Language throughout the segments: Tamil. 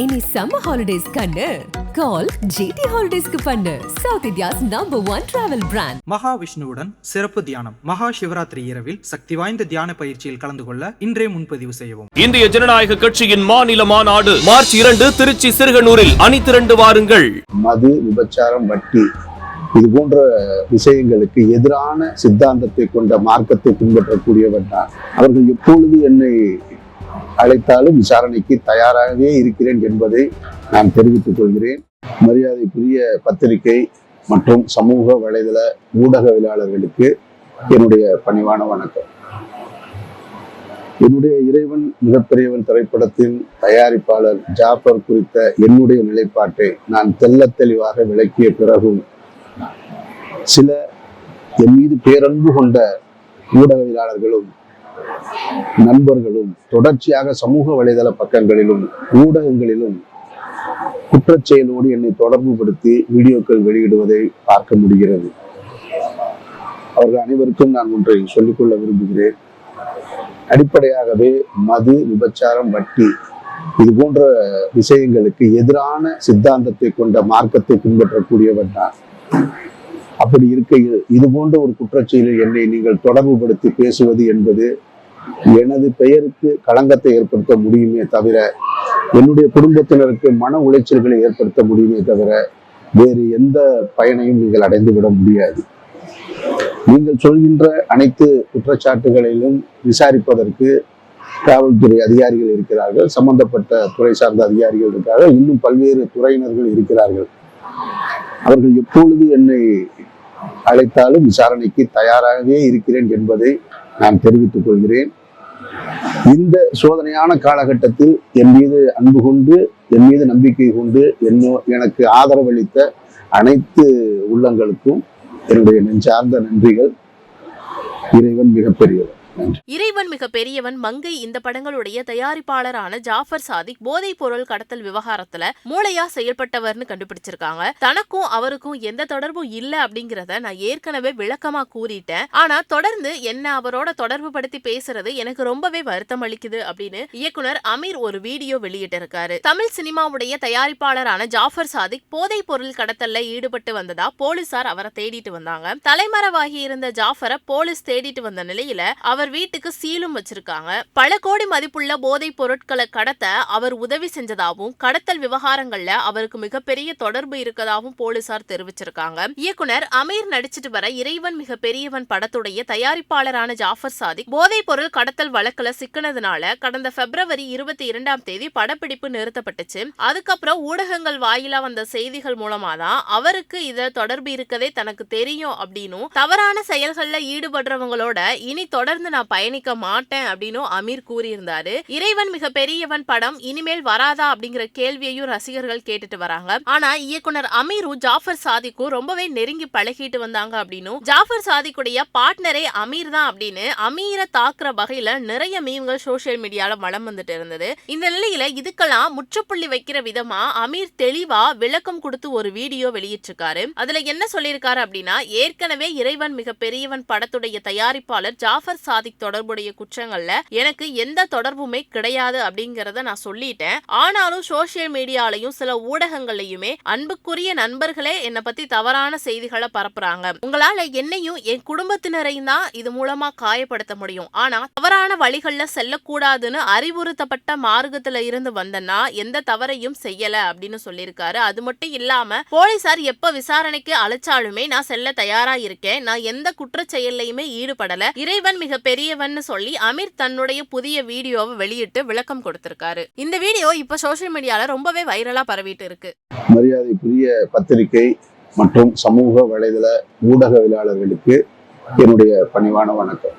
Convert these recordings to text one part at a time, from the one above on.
Any summer holidays kannu call GT Holidays ku pannu South India's #1 travel brand. மகாவிஷ்ணுவுடன் சிறப்பு தியானம். மகா சிவராத்திரி இரவில் சக்தி வாய்ந்த தியான பயிற்சியில் கலந்து கொள்ள இன்றே முன்பதிவு செய்யவும். இந்திய ஜனநாயக கட்சியின் மாநில மாநாடு மார்ச் 2 திருச்சி சிறுகனூரில் அணிதிரண்டு வாருங்கள். மது, விபச்சாரம், வட்டி இது போன்ற விஷயங்களுக்கு எதிரான சித்தாந்தத்தை கொண்ட மார்க்கத்தை பின்பற்றக்கூடியவர் தான். அவர்கள் எப்பொழுது என்னை அழைத்தாலும் விசாரணைக்கு தயாராகவே இருக்கிறேன் என்பதை நான் தெரிவித்துக் கொள்கிறேன். மரியாதைக்குரிய பத்திரிகை மற்றும் சமூக வலைதள ஊடகவியலாளர்களுக்கு என்னுடைய பணிவான வணக்கம். என்னுடைய இறைவன் மிகப்பெரியவன் திரைப்படத்தின் தயாரிப்பாளர் ஜாஃபர் குறித்த என்னுடைய நிலைப்பாட்டை நான் தெள்ளத் தெளிவாக விளக்கிய பிறகும் சில என் மீது பேரன்பு கொண்ட ஊடகவியலாளர்களும் நண்பர்களும் தொடர்ச்சியாக சமூக வலைதள பக்கங்களிலும் ஊடகங்களிலும் குற்றச்செயலோடு என்னை தொடர்பு படுத்தி வீடியோக்கள் வெளியிடுவதை பார்க்க முடிகிறது. அவர்கள் அனைவருக்கும் நான் ஒன்றை சொல்லிக்கொள்ள விரும்புகிறேன். அடிப்படையாகவே மது, விபச்சாரம், வட்டி இது போன்ற விஷயங்களுக்கு எதிரான சித்தாந்தத்தை கொண்ட மார்க்கத்தை பின்பற்றக்கூடியவர் தான். அப்படி இருக்கையில் இது போன்ற ஒரு குற்றச்செயலில் என்னை நீங்கள் தொடர்பு படுத்தி பேசுவது என்பது எனது பெயருக்கு களங்கத்தை ஏற்படுத்த முடியுமே தவிர, என்னுடைய குடும்பத்தினருக்கு மன உளைச்சல்களை ஏற்படுத்த முடியுமே தவிர வேறு எந்த பயனையும் நீங்கள் அடைந்துவிட முடியாது. நீங்கள் சொல்கின்ற அனைத்து குற்றச்சாட்டுகளிலும் விசாரிப்பதற்கு காவல்துறை அதிகாரிகள் இருக்கிறார்கள், சம்பந்தப்பட்ட துறை சார்ந்த அதிகாரிகள் இருக்கிறார்கள், இன்னும் பல்வேறு துறையினர்கள் இருக்கிறார்கள். அவர்கள் எப்பொழுது என்னை அழைத்தாலும் விசாரணைக்கு தயாராகவே இருக்கிறேன் என்பதை நான் தெரிவித்துக் கொள்கிறேன். இந்த சோதனையான காலகட்டத்தில் என் மீது அன்பு கொண்டு, என் மீது நம்பிக்கை கொண்டு எனக்கு ஆதரவளித்த அனைத்து உள்ளங்களுக்கும் என்னுடைய நெஞ்சார்ந்த நன்றிகள். இறைவன் மிகப்பெரியவர். இறைவன் மிக பெரியவன் மங்கை இந்த படங்களுடைய தயாரிப்பாளரான ஜாஃபர் சாதிக் போதைப் பொருள் கடத்தல் விவகாரத்துல மூளையா செயல்பட்டவர்னு கண்டுபிடிச்சிருக்காங்க. தனக்கும் அவருக்கும் எந்த தொடர்பும் இல்ல அப்படிங்கறத நான் ஏற்கனவே விளக்கமா கூறிட்டேன். ஆனா தொடர்ந்து என்ன அவரோட தொடர்பு படுத்தி பேசுறது எனக்கு ரொம்பவே வருத்தம் அளிக்குது அப்படின்னு இயக்குனர் அமீர் ஒரு வீடியோ வெளியிட்டு இருக்காரு. தமிழ் சினிமாவுடைய தயாரிப்பாளரான ஜாஃபர் சாதிக் போதைப் பொருள் கடத்தல்ல ஈடுபட்டு வந்ததா போலீசார் அவரை தேடிட்டு வந்தாங்க. தலைமறைவாகி இருந்த ஜாஃபரை போலீஸ் தேடிட்டு வந்த நிலையில அவர் வீட்டுக்கு சீலும் வச்சிருக்காங்க. பல கோடி மதிப்புள்ள போதைப் பொருட்களை கடத்த அவர் உதவி செஞ்சதாகவும் கடத்தல் விவகாரங்கள்ல அவருக்கு மிகப்பெரிய தொடர்பு இருக்கதாகவும் போலீசார் தெரிவிச்சிருக்காங்க. இயக்குனர் அமீர் நடிச்சிட்டு வர இறைவன் மிக பெரியவன் படத்துடைய தயாரிப்பாளரான ஜாஃபர் சாதிக் போதைப் பொருள் கடத்தல் வழக்குல சிக்கினதுனால கடந்த பிப்ரவரி 22 படப்பிடிப்பு நிறுத்தப்பட்டுச்சு. அதுக்கப்புறம் ஊடகங்கள் வாயிலா வந்த செய்திகள் மூலமா தான் அவருக்கு இத தொடர்பு இருக்கதே தனக்கு தெரியும் அப்படின்னும் தவறான செயல்கள்ல ஈடுபடுறவங்களோட இனி தொடர்ந்து நான் பயணிக்க மாட்டேன் அப்படின்னு அமீர் கூறியிருந்தாரு. இறைவன் மிக பெரியவன் படம் இனிமேல் வராதா அப்படிங்கிற கேள்வியையும் ரசிகர்கள் கேட்டுட்டு வராங்க. ஆனா இயக்குனர் அமீரும் ஜாஃபர் சாதிக்கும் ரொம்பவே நெருங்கி பழகிட்டு வந்தாங்க அப்படின்னும் ஜாஃபர் சாதிக்குடைய பார்ட்னரே அமீர் தான் அப்படின்னு அமீரை தாக்குற வகையில நிறைய மீம்கள் சோசியல் மீடியால வலம் வந்துட்டு இருந்தது. இந்த நிலையில இதுக்கெல்லாம் முற்றுப்புள்ளி வைக்கிற விதமா அமீர் தெளிவா விளக்கம் கொடுத்து ஒரு வீடியோ வெளியிட்டிருக்காரு. அதுல என்ன சொல்லியிருக்காரு அப்படின்னா, ஏற்கனவே இறைவன் மிக பெரியவன் படத்துடைய தயாரிப்பாளர் ஜாஃபர் சாதிக் தொடர்புடைய குற்றங்கள்ல எனக்கு எந்த தொடர்புமே கிடையாது அப்படிங்கறத நான் சொல்லிட்டேன். ஆனாலும் சோசியல் மீடியாலையும் சில ஊடகங்களையுமே அன்புக்குரிய நண்பர்களே என்னை பத்தி தவறான செய்திகளை பரப்புறாங்க. உங்களால என்னையும் என் குடும்பத்தினரையும் தான் இது மூலமா காயப்படுத்த முடியும். ஆனா தவறான வழிகள்ல செல்லக்கூடாதுன்னு அறிவுறுத்தப்பட்ட மார்க்கத்துல இருந்து வந்தனா எந்த தவறையும் செய்யல அப்படின்னு சொல்லியிருக்காரு. அது மட்டும் இல்லாம போலீசார் எப்ப விசாரணைக்கு அழைச்சாலுமே நான் செல்ல தயாரா இருக்கேன். நான் எந்த குற்ற செயல்லையுமே ஈடுபடல. இறைவன் மிக பெரியவன் சொல்லி அமீர் தன்னுடைய புதிய வீடியோவை வெளியிட்டு விளக்கம் கொடுத்திருக்காரு. இந்த வீடியோ இப்ப சோசியல் மீடியால ரொம்பவே வைரலா பரவிட்டு இருக்கு. மரியாதைக்குரிய பத்திரிகை மற்றும் சமூக வலைதள ஊடகவியலாளர்களுக்கு என்னுடைய பணிவான வணக்கம்.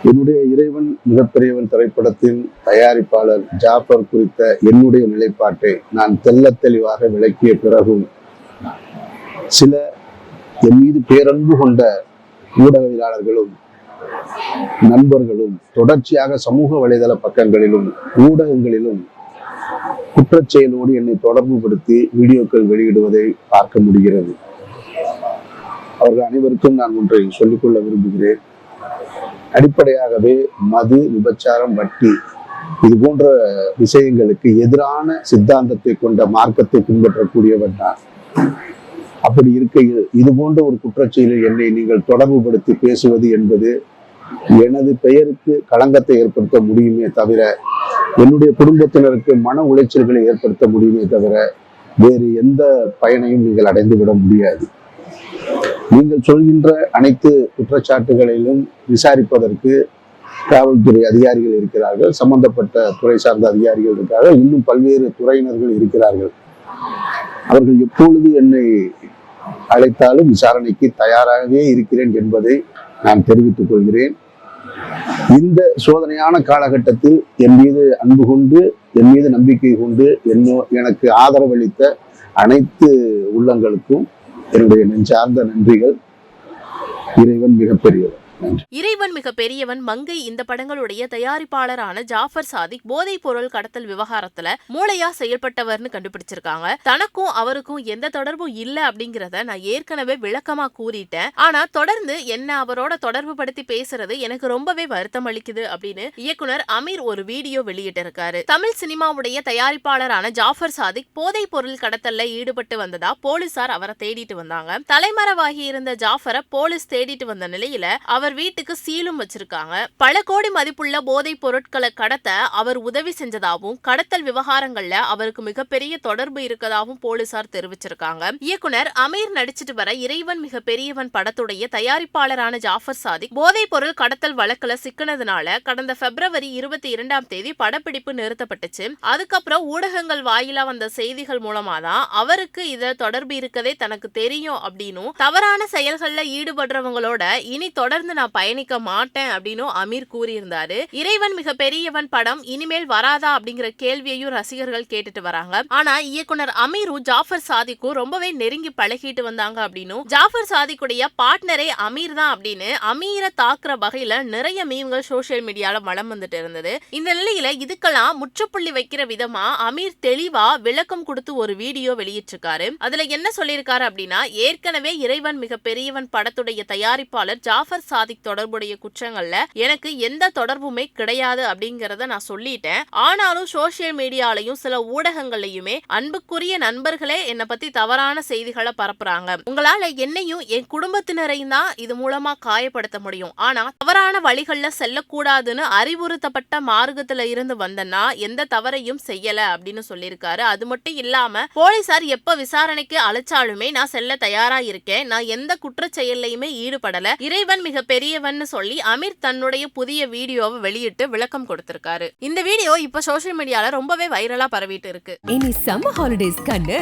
என்னுடைய இறைவன் மிகப்பெரியவன் திரைப்படத்தின் தயாரிப்பாளர் ஜாஃபர் குறித்த என்னுடைய நிலைப்பாட்டை நான் தெள்ளத் தெளிவாக விளக்கிய பிறகும் சில என் மீது பேரன்பு கொண்ட ஊடகவியலாளர்களும் நண்பர்களும் தொடர்ச்சியாக சமூக வலைதள பக்கங்களிலும் ஊடகங்களிலும் குற்றச்செயலோடு என்னை தொடர்பு படுத்தி வீடியோக்கள் வெளியிடுவதை பார்க்க முடிகிறது. அவர்கள் அனைவருக்கும் நான் ஒன்றை சொல்லிக்கொள்ள விரும்புகிறேன். அடிப்படையாகவே மது, விபச்சாரம், வட்டி இது போன்ற விஷயங்களுக்கு எதிரான சித்தாந்தத்தை கொண்ட மார்க்கத்தை பின்பற்றக்கூடியவன் தான். அப்படி இருக்கையில் இது போன்ற ஒரு குற்றச்செயலில் என்னை நீங்கள் தொடர்பு படுத்தி பேசுவது என்பது எனது பெயருக்கு களங்கத்தை ஏற்படுத்த முடியுமே தவிர, என்னுடைய குடும்பத்தினருக்கு மன உளைச்சல்களை ஏற்படுத்த முடியுமே தவிர வேறு எந்த பயனையும் நீங்கள் அடைந்துவிட முடியாது. நீங்கள் சொல்கின்ற அனைத்து குற்றச்சாட்டுகளிலும் விசாரிப்பதற்கு காவல்துறை அதிகாரிகள் இருக்கிறார்கள், சம்பந்தப்பட்ட துறை சார்ந்த அதிகாரிகள் இருக்கிறார்கள், இன்னும் பல்வேறு துறையினர்கள் இருக்கிறார்கள். அவர்கள் எப்பொழுது என்னை அழைத்தாலும் விசாரணைக்கு தயாராகவே இருக்கிறேன் என்பதை நான் தெரிவித்துக் கொள்கிறேன். இந்த சோதனையான காலகட்டத்தில் என் மீது அன்பு கொண்டு, என் மீது நம்பிக்கை கொண்டு எனக்கு ஆதரவளித்த அனைத்து உள்ளங்களுக்கும் என்னுடைய நெஞ்சார்ந்த நன்றிகள். இறைவன் மிகப்பெரியவர். இறைவன் மிக பெரியவன் மங்கை இந்த படங்களுடைய தயாரிப்பாளரான ஜாஃபர் சாதிக் போதைப் பொருள் கடத்தல் விவகாரத்துல மூளையா செயல்பட்டவர்னு கண்டுபிடிச்சிருக்காங்க. தனக்கும் அவருக்கும் எந்த தொடர்பும் இல்ல அப்படிங்கறத நான் ஏற்கனவே விளக்கமா கூறிட்டேன். ஆனா தொடர்ந்து என்ன அவரோட தொடர்பு படுத்தி பேசுறது எனக்கு ரொம்பவே வருத்தம் அளிக்குது அப்படின்னு இயக்குனர் அமீர் ஒரு வீடியோ வெளியிட்டிருக்காரு. தமிழ் சினிமாவுடைய தயாரிப்பாளரான ஜாஃபர் சாதிக் போதைப் பொருள் கடத்தல்ல ஈடுபட்டு வந்ததா போலீசார் அவரை தேடிட்டு வந்தாங்க. தலைமறைவாகி இருந்த ஜாஃபரை போலீஸ் தேடிட்டு வந்த நிலையில அவர் வீட்டுக்கு சீலும் வச்சிருக்காங்க. பல கோடி மதிப்புள்ள போதைப் பொருட்களை கடத்த அவர் உதவி செஞ்சதாகவும் கடத்தல் விவகாரங்கள்ல அவருக்கு மிகப்பெரிய தொடர்பு இருக்கதாகவும் போலீசார் தெரிவிச்சிருக்காங்க. இயக்குனர் அமீர் நடிச்சிட்டு வர இறைவன் மிக பெரியவன் படத்துடைய தயாரிப்பாளரான ஜாஃபர் சாதிக் போதைப் பொருள் கடத்தல் வழக்குல சிக்கினதுனால கடந்த பிப்ரவரி 22 படப்பிடிப்பு நிறுத்தப்பட்டுச்சு. அதுக்கப்புறம் ஊடகங்கள் வாயிலா வந்த செய்திகள் மூலமா தான் அவருக்கு இத தொடர்பு இருக்கதே தனக்கு தெரியும் அப்படின்னும், தவறான செயல்கள்ல ஈடுபடுறவங்களோட இனி தொடர்ந்து நான் பயணிக்க மாட்டேன் அப்படின்னு அமீர் கூறியிருந்தாரு. இறைவன் மிக பெரியவன் படம் இனிமேல் வராதா அப்படிங்கிற கேள்வியையும் ரசிகர்கள் கேட்டுட்டு வராங்க. ஆனா இயக்குனர் அமீரும் ஜாஃபர் சாதிக்கும் ரொம்பவே நெருங்கி பழகிட்டு வந்தாங்க அப்படின்னு, ஜாஃபர் சாதிக்குடைய பார்ட்னரே அமீர் தான் அப்படின்னு அமீரை தாக்குற வகையில நிறைய மீம்கள் சோசியல் மீடியால வலம் வந்துட்டு இருந்தது. இந்த நிலையில இதுக்கெல்லாம் முற்றுப்புள்ளி வைக்கிற விதமா அமீர் தெளிவா விளக்கம் கொடுத்து ஒரு வீடியோ வெளியிட்டிருக்காரு. அதுல என்ன சொல்லியிருக்காரு அப்படின்னா, ஏற்கனவே இறைவன் மிக பெரியவன் படத்துடைய தயாரிப்பாளர் ஜாஃபர் சாதிக் தொடர்புடைய குற்றங்கள்ல எனக்கு எந்த தொடர்புமே கிடையாது அப்படிங்கறத நான் சொல்லிட்டேன். ஆனாலும் சோசியல் மீடியாலையும் சில ஊடகங்களையுமே அன்புக்குரிய நண்பர்களே என்னை பத்தி தவறான செய்திகளை பரப்புறாங்க. உங்களால என்னையும் என் குடும்பத்தினரையும் தான் இது மூலமா காயப்படுத்த முடியும். ஆனா தவறான வழிகள்ல செல்லக்கூடாதுன்னு அறிவுறுத்தப்பட்ட மார்க்கத்துல இருந்து வந்தனா எந்த தவறையும் செய்யல அப்படின்னு சொல்லியிருக்காரு. அது மட்டும் இல்லாம போலீசார் எப்ப விசாரணைக்கு அழைச்சாலுமே நான் செல்ல தயாரா இருக்கேன். நான் எந்த குற்ற செயல்லையுமே ஈடுபடல. இறைவன் மிக பெரியவன்னு சொல்லி அமீர் தன்னுடைய புதிய வீடியோவை வெளியிட்டு விளக்கம் கொடுத்திருக்காரு. இந்த வீடியோ இப்ப சோசியல் மீடியால ரொம்பவே வைரலா பரவிட்டு இருக்கு. இனி சம்மர் ஹாலிடேஸ் கண்ணு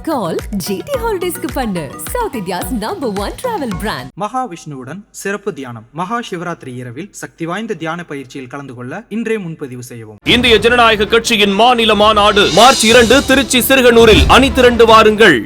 கால் ஜிடி ஹாலிடேஸ்க்கு பண்ணு. South India's number 1 travel brand. மகாவிஷ்ணுவுடன் சிறப்பு தியானம். மகா சிவராத்திரி இரவில் சக்தி வாய்ந்த தியான பயிற்சியில் கலந்து கொள்ள இன்றே முன்பதிவு செய்யவும். இந்திய ஜனநாயக கட்சியின் மாநில மாநாடு மார்ச் 2 திருச்சி சிறுகனூரில் அணிதிரண்டு வாருங்கள்.